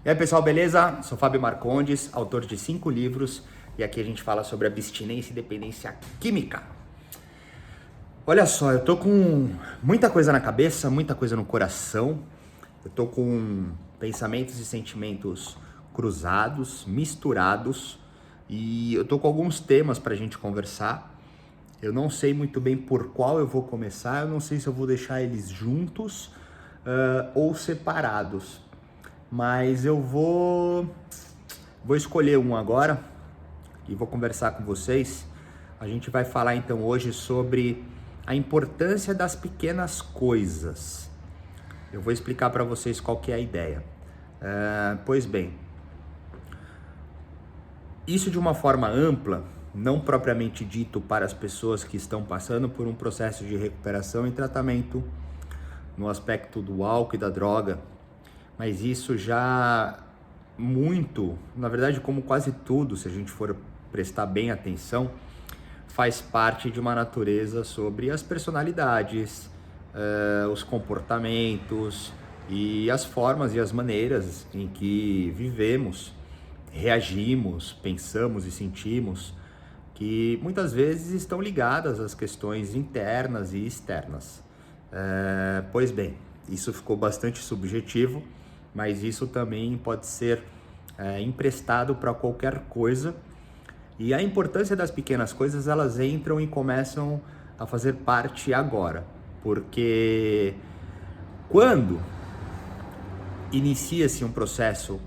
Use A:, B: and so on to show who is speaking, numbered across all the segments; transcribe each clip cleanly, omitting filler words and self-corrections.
A: E aí pessoal, beleza? Sou Fábio Marcondes, autor de 5 livros e aqui a gente fala sobre abstinência e dependência química. Olha só, eu tô com muita coisa na cabeça, muita coisa no coração, eu tô com pensamentos e sentimentos cruzados, misturados e eu tô com alguns temas pra gente conversar. Eu não sei muito bem por qual eu vou começar, eu não sei se eu vou deixar eles juntos ou separados. Mas eu vou escolher um agora e vou conversar com vocês. A gente vai falar então hoje sobre a importância das pequenas coisas. Eu vou explicar para vocês qual que é a ideia. Pois bem, isso de uma forma ampla, não propriamente dito para as pessoas que estão passando por um processo de recuperação e tratamento no aspecto do álcool e da droga, mas isso já muito, na verdade, como quase tudo, se a gente for prestar bem atenção, faz parte de uma natureza sobre as personalidades, os comportamentos e as formas e as maneiras em que vivemos, reagimos, pensamos e sentimos, que muitas vezes estão ligadas às questões internas e externas. Pois bem, isso ficou bastante subjetivo, mas isso também pode ser emprestado para qualquer coisa. E a importância das pequenas coisas, elas entram e começam a fazer parte agora, porque quando inicia-se um processo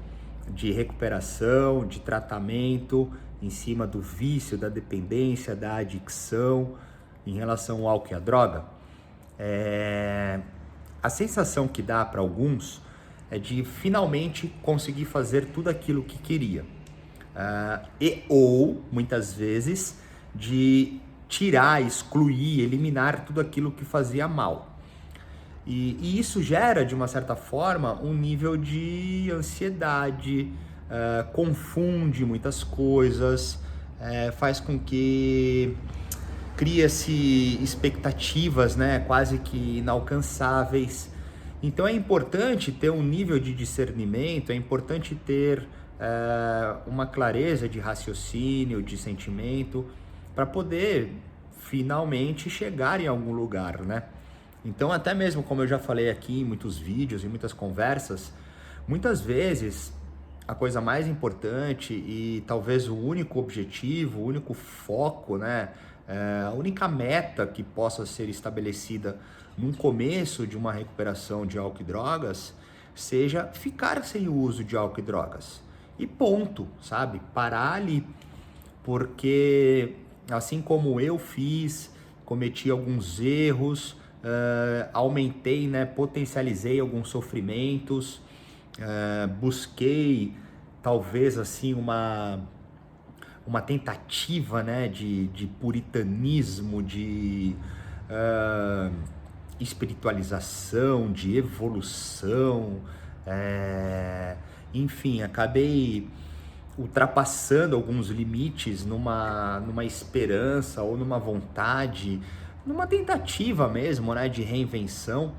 A: de recuperação, de tratamento em cima do vício, da dependência, da adicção em relação ao álcool e à droga, a sensação que dá para alguns é de finalmente conseguir fazer tudo aquilo que queria. Ou, muitas vezes, de tirar, excluir, eliminar tudo aquilo que fazia mal. E isso gera, de uma certa forma, um nível de ansiedade, confunde muitas coisas, faz com que cria-se expectativas, né, quase que inalcançáveis. Então é importante ter um nível de discernimento, é importante ter uma clareza de raciocínio, de sentimento, para poder finalmente chegar em algum lugar, né? Então, até mesmo como eu já falei aqui em muitos vídeos, em muitas conversas, muitas vezes a coisa mais importante e talvez o único objetivo, o único foco, né? A única meta que possa ser estabelecida num começo de uma recuperação de álcool e drogas seja ficar sem o uso de álcool e drogas. E ponto, sabe? Parar ali. Porque assim como eu fiz, cometi alguns erros, aumentei, né? Potencializei alguns sofrimentos, busquei talvez assim uma tentativa, né, de puritanismo, de espiritualização, de evolução, enfim, acabei ultrapassando alguns limites numa esperança ou numa vontade, numa tentativa mesmo, né, de reinvenção,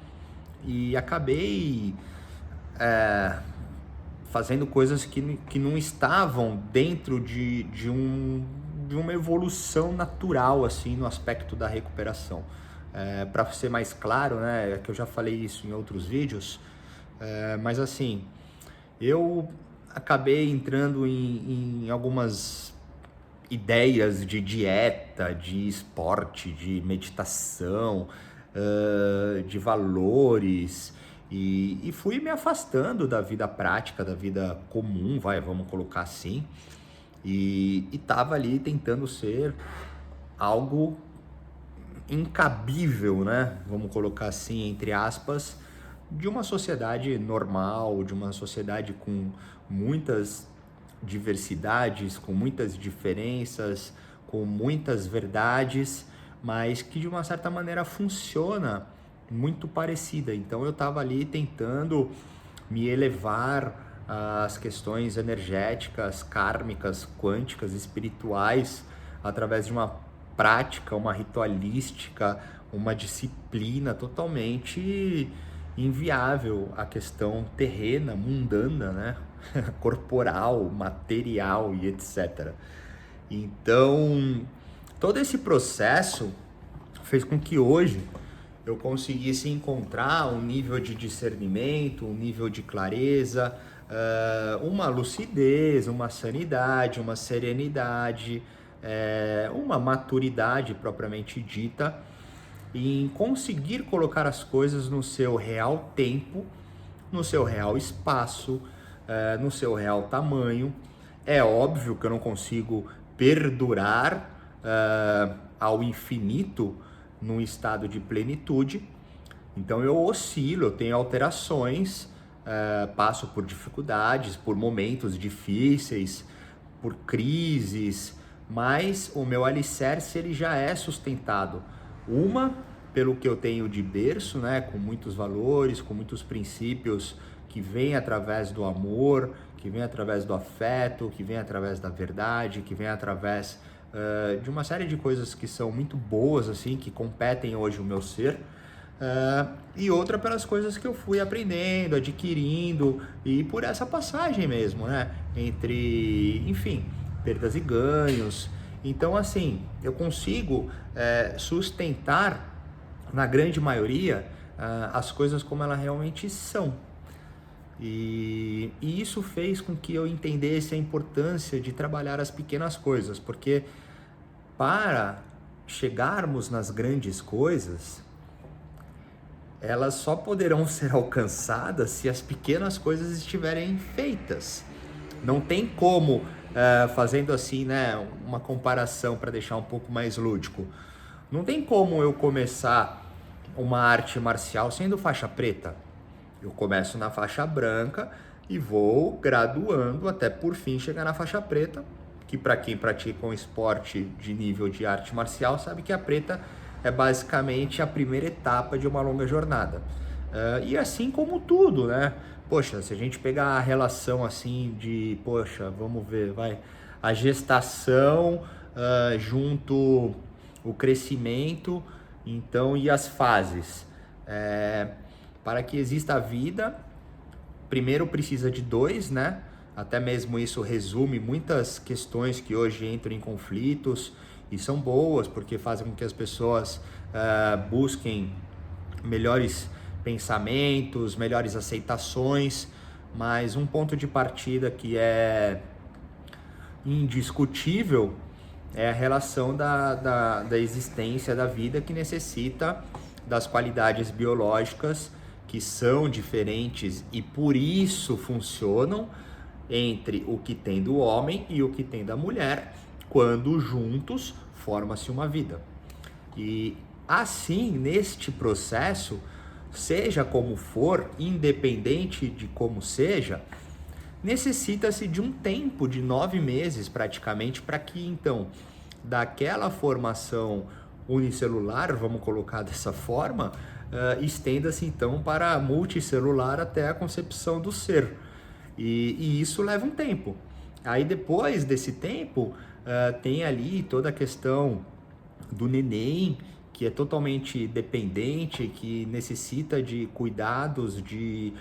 A: e acabei fazendo coisas que não estavam dentro de uma evolução natural, assim, no aspecto da recuperação. Para ser mais claro, né, que eu já falei isso em outros vídeos, mas assim, eu acabei entrando em algumas ideias de dieta, de esporte, de meditação, de valores, e fui me afastando da vida prática, da vida comum, vamos colocar assim, e estava ali tentando ser algo incabível, né? Vamos colocar assim, entre aspas, de uma sociedade normal, de uma sociedade com muitas diversidades, com muitas diferenças, com muitas verdades, mas que de uma certa maneira funciona muito parecida. Então eu estava ali tentando me elevar às questões energéticas, kármicas, quânticas, espirituais, através de uma prática, uma ritualística, uma disciplina totalmente inviável a questão terrena, mundana, né? Corporal, material e etc. Então, todo esse processo fez com que hoje eu conseguisse encontrar um nível de discernimento, um nível de clareza, uma lucidez, uma sanidade, uma serenidade, uma maturidade propriamente dita, em conseguir colocar as coisas no seu real tempo, no seu real espaço, no seu real tamanho. É óbvio que eu não consigo perdurar ao infinito num estado de plenitude, então eu oscilo, eu tenho alterações, passo por dificuldades, por momentos difíceis, por crises, mas o meu alicerce ele já é sustentado. Uma, pelo que eu tenho de berço, né, com muitos valores, com muitos princípios que vêm através do amor, que vêm através do afeto, que vêm através da verdade, que vêm através de uma série de coisas que são muito boas, assim, que competem hoje o meu ser. E outra pelas coisas que eu fui aprendendo, adquirindo, e por essa passagem mesmo, né? Entre, enfim, perdas e ganhos. Então, assim, eu consigo sustentar, na grande maioria, as coisas como elas realmente são. E isso fez com que eu entendesse a importância de trabalhar as pequenas coisas, porque para chegarmos nas grandes coisas, elas só poderão ser alcançadas se as pequenas coisas estiverem feitas. Não tem como, fazendo assim, né, uma comparação para deixar um pouco mais lúdico, não tem como eu começar uma arte marcial sendo faixa preta. Eu começo na faixa branca e vou graduando até por fim chegar na faixa preta, que para quem pratica um esporte de nível de arte marcial sabe que a preta é basicamente a primeira etapa de uma longa jornada. E assim como tudo, né? Poxa, se a gente pegar a relação assim de, poxa, vamos ver, vai, a gestação junto o crescimento, então, e as fases. Para que exista a vida, primeiro precisa de dois, né? Até mesmo isso resume muitas questões que hoje entram em conflitos e são boas porque fazem com que as pessoas busquem melhores pensamentos, melhores aceitações, mas um ponto de partida que é indiscutível é a relação da existência da vida, que necessita das qualidades biológicas que são diferentes e por isso funcionam entre o que tem do homem e o que tem da mulher, quando juntos forma-se uma vida. E assim, neste processo, seja como for, independente de como seja, necessita-se de um tempo de 9 meses praticamente para que então daquela formação unicelular, vamos colocar dessa forma, estenda-se então para a multicelular até a concepção do ser. E isso leva um tempo. Aí depois desse tempo, tem ali toda a questão do neném, que é totalmente dependente, que necessita de cuidados, de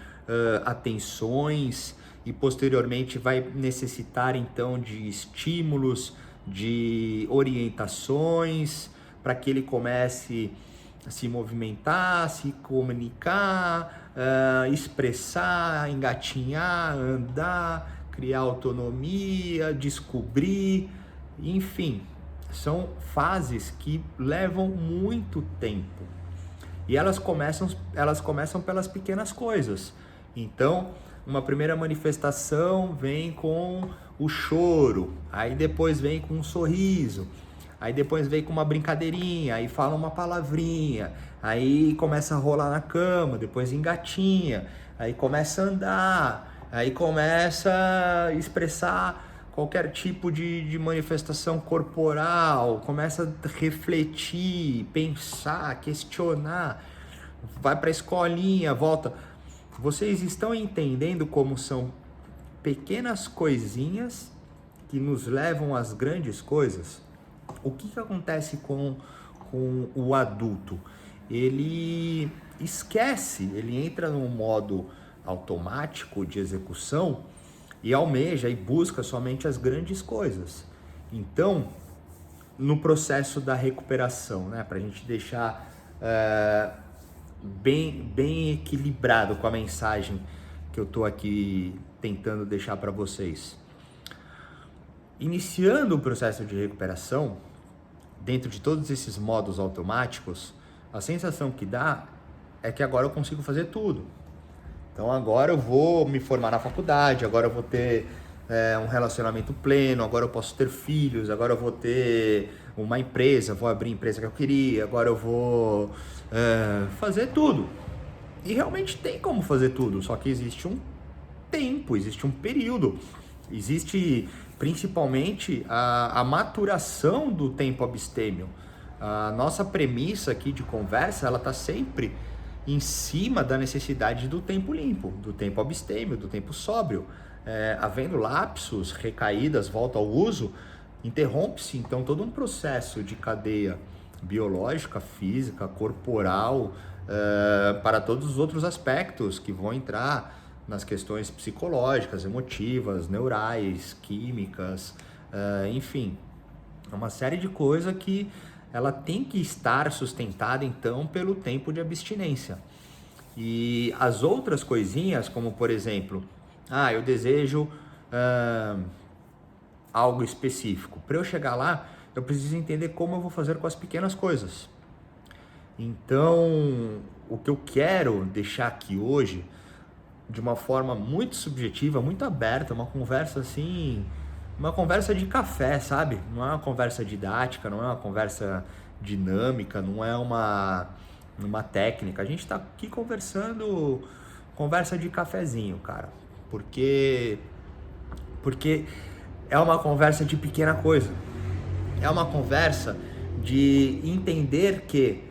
A: atenções, e posteriormente vai necessitar então de estímulos, de orientações, para que ele comece a se movimentar, se comunicar, expressar, engatinhar, andar, criar autonomia, descobrir, enfim, são fases que levam muito tempo. E elas começam pelas pequenas coisas. Então, uma primeira manifestação vem com o choro, aí depois vem com um sorriso, aí depois vem com uma brincadeirinha, aí fala uma palavrinha, aí começa a rolar na cama, depois engatinha, aí começa a andar, aí começa a expressar qualquer tipo de manifestação corporal, começa a refletir, pensar, questionar, vai para a escolinha, volta. Vocês estão entendendo como são pequenas coisinhas que nos levam às grandes coisas? O que acontece com o adulto? Ele esquece, ele entra num modo automático de execução e almeja e busca somente as grandes coisas. Então, no processo da recuperação, né, para a gente deixar bem equilibrado com a mensagem que eu estou aqui tentando deixar para vocês. Iniciando o processo de recuperação, dentro de todos esses modos automáticos, a sensação que dá é que agora eu consigo fazer tudo. Então agora eu vou me formar na faculdade, agora eu vou ter um relacionamento pleno, agora eu posso ter filhos, agora eu vou ter uma empresa, vou abrir a empresa que eu queria, agora eu vou fazer tudo. E realmente tem como fazer tudo, só que existe um tempo, existe um período, existe principalmente a maturação do tempo abstêmio. A nossa premissa aqui de conversa, ela está sempre em cima da necessidade do tempo limpo, do tempo abstêmio, do tempo sóbrio. Havendo lapsos, recaídas, volta ao uso, interrompe-se então todo um processo de cadeia biológica, física, corporal, para todos os outros aspectos que vão entrar nas questões psicológicas, emotivas, neurais, químicas, enfim, é uma série de coisas que ela tem que estar sustentada então pelo tempo de abstinência. E as outras coisinhas, como por exemplo, eu desejo algo específico. Para eu chegar lá, eu preciso entender como eu vou fazer com as pequenas coisas. Então, o que eu quero deixar aqui hoje, de uma forma muito subjetiva, muito aberta, uma conversa assim, uma conversa de café, sabe? Não é uma conversa didática, não é uma conversa dinâmica, não é uma técnica. A gente tá aqui conversando, conversa de cafezinho, cara. Porque é uma conversa de pequena coisa. É uma conversa de entender que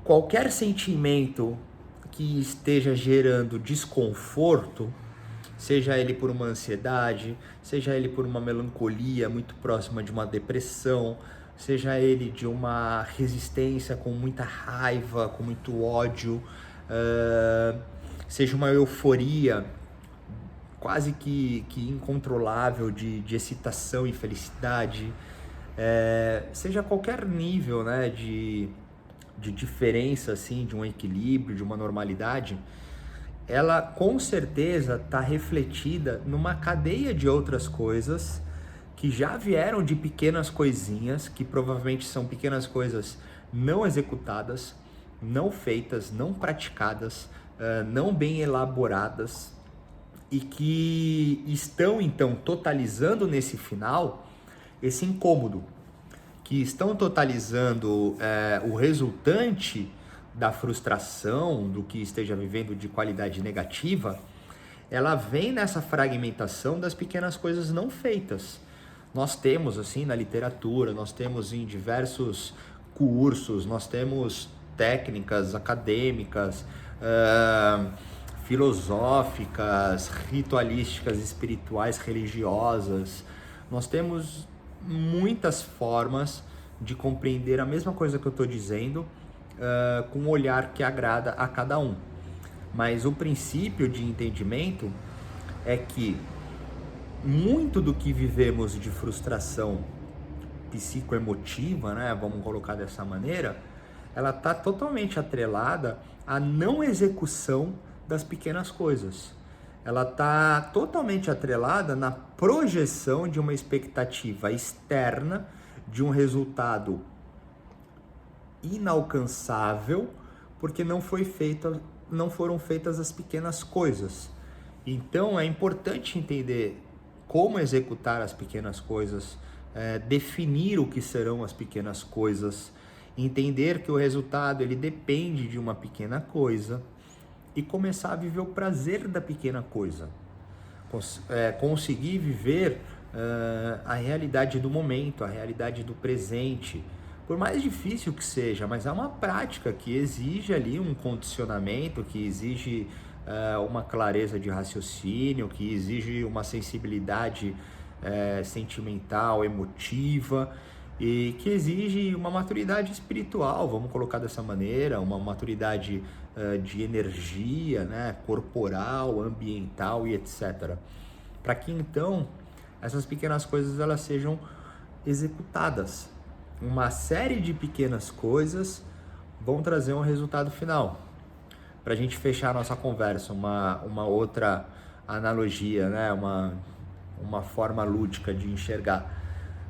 A: qualquer sentimento que esteja gerando desconforto, seja ele por uma ansiedade, seja ele por uma melancolia muito próxima de uma depressão, seja ele de uma resistência com muita raiva, com muito ódio, seja uma euforia quase que incontrolável de excitação e felicidade, seja qualquer nível, né, de diferença, assim, de um equilíbrio, de uma normalidade, ela com certeza está refletida numa cadeia de outras coisas que já vieram de pequenas coisinhas, que provavelmente são pequenas coisas não executadas, não feitas, não praticadas, não bem elaboradas, e que estão então totalizando nesse final esse incômodo, que estão totalizando o resultante da frustração, do que esteja vivendo de qualidade negativa, ela vem nessa fragmentação das pequenas coisas não feitas. Nós temos assim na literatura, nós temos em diversos cursos, nós temos técnicas acadêmicas, filosóficas, ritualísticas, espirituais, religiosas. Nós temos muitas formas de compreender a mesma coisa que eu estou dizendo, com um olhar que agrada a cada um. Mas o princípio de entendimento é que muito do que vivemos de frustração psicoemotiva, né, vamos colocar dessa maneira, ela está totalmente atrelada à não execução das pequenas coisas. Ela está totalmente atrelada na projeção de uma expectativa externa, de um resultado inalcançável, porque não foram feitas as pequenas coisas. Então é importante entender como executar as pequenas coisas, definir o que serão as pequenas coisas, entender que o resultado ele depende de uma pequena coisa, e começar a viver o prazer da pequena coisa, conseguir viver a realidade do momento, a realidade do presente, por mais difícil que seja, mas é uma prática que exige ali um condicionamento, que exige uma clareza de raciocínio, que exige uma sensibilidade sentimental, emotiva, e que exige uma maturidade espiritual, vamos colocar dessa maneira, uma maturidade de energia, né, corporal, ambiental e etc. Para que então essas pequenas coisas elas sejam executadas. Uma série de pequenas coisas vão trazer um resultado final. Para a gente fechar a nossa conversa, uma outra analogia, né, uma forma lúdica de enxergar.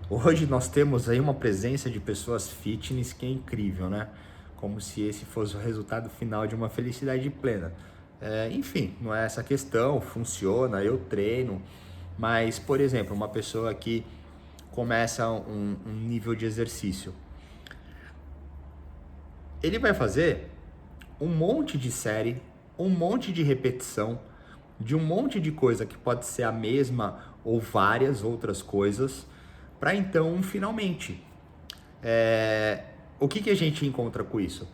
A: Hoje nós temos aí uma presença de pessoas fitness que é incrível, né? Como se esse fosse o resultado final de uma felicidade plena. Enfim, não é essa questão, funciona, eu treino, mas, por exemplo, uma pessoa que começa um nível de exercício, ele vai fazer um monte de série, um monte de repetição, de um monte de coisa que pode ser a mesma ou várias outras coisas, para então, finalmente, o que a gente encontra com isso?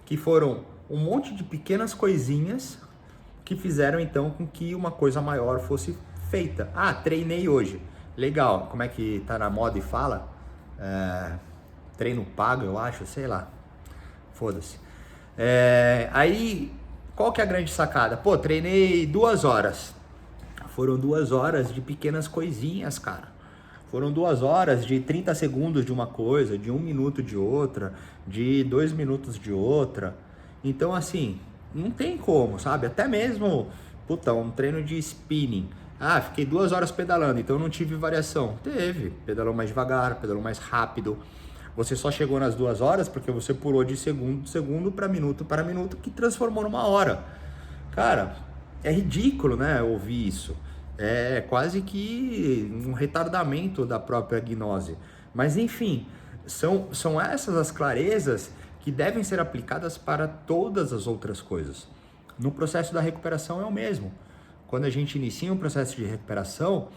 A: Que foram um monte de pequenas coisinhas que fizeram então com que uma coisa maior fosse feita. Ah, treinei hoje. Legal, como é que tá na moda e fala? Treino pago, eu acho, sei lá. Foda-se. Aí, qual que é a grande sacada? Pô, treinei 2 horas. Foram 2 horas de pequenas coisinhas, cara. Foram 2 horas de 30 segundos de uma coisa, de 1 minuto de outra, de 2 minutos de outra. Então, assim, não tem como, sabe? Até mesmo, puta, um treino de spinning. Ah, fiquei 2 horas pedalando, então não tive variação. Teve, pedalou mais devagar, pedalou mais rápido. Você só chegou nas 2 horas porque você pulou de segundo para minuto, que transformou numa hora. Cara, é ridículo, né, ouvir isso. É quase que um retardamento da própria gnose. Mas enfim, são essas as clarezas que devem ser aplicadas para todas as outras coisas. No processo da recuperação é o mesmo. Quando a gente inicia um processo de recuperação,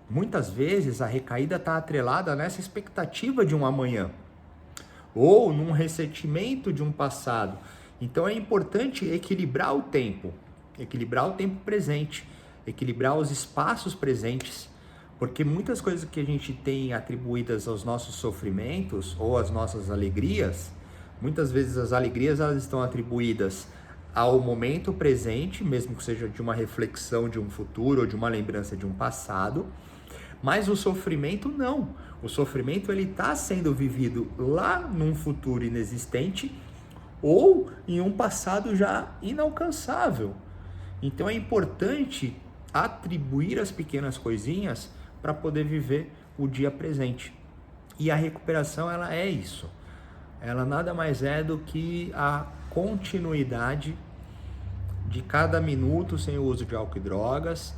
A: muitas vezes a recaída está atrelada nessa expectativa de um amanhã ou num ressentimento de um passado. Então é importante equilibrar o tempo presente, equilibrar os espaços presentes, porque muitas coisas que a gente tem atribuídas aos nossos sofrimentos ou às nossas alegrias, muitas vezes as alegrias elas estão atribuídas ao momento presente, mesmo que seja de uma reflexão de um futuro ou de uma lembrança de um passado, mas o sofrimento não. O sofrimento ele está sendo vivido lá num futuro inexistente ou em um passado já inalcançável. Então é importante atribuir as pequenas coisinhas para poder viver o dia presente. E a recuperação ela é isso. Ela nada mais é do que a continuidade de cada minuto sem o uso de álcool e drogas.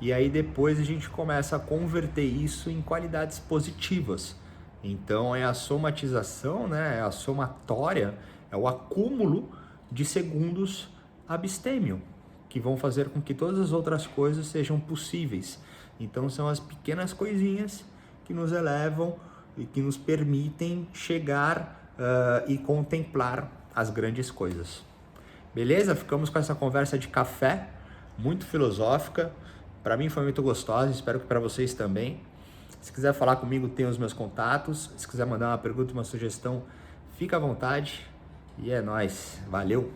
A: E aí depois a gente começa a converter isso em qualidades positivas. Então é a somatização, né? É a somatória, é o acúmulo de segundos abstêmio, que vão fazer com que todas as outras coisas sejam possíveis. Então são as pequenas coisinhas que nos elevam e que nos permitem chegar e contemplar as grandes coisas. Beleza? Ficamos com essa conversa de café, muito filosófica. Para mim foi muito gostosa, espero que para vocês também. Se quiser falar comigo, tem os meus contatos. Se quiser mandar uma pergunta, uma sugestão, fica à vontade. E é nóis. Valeu!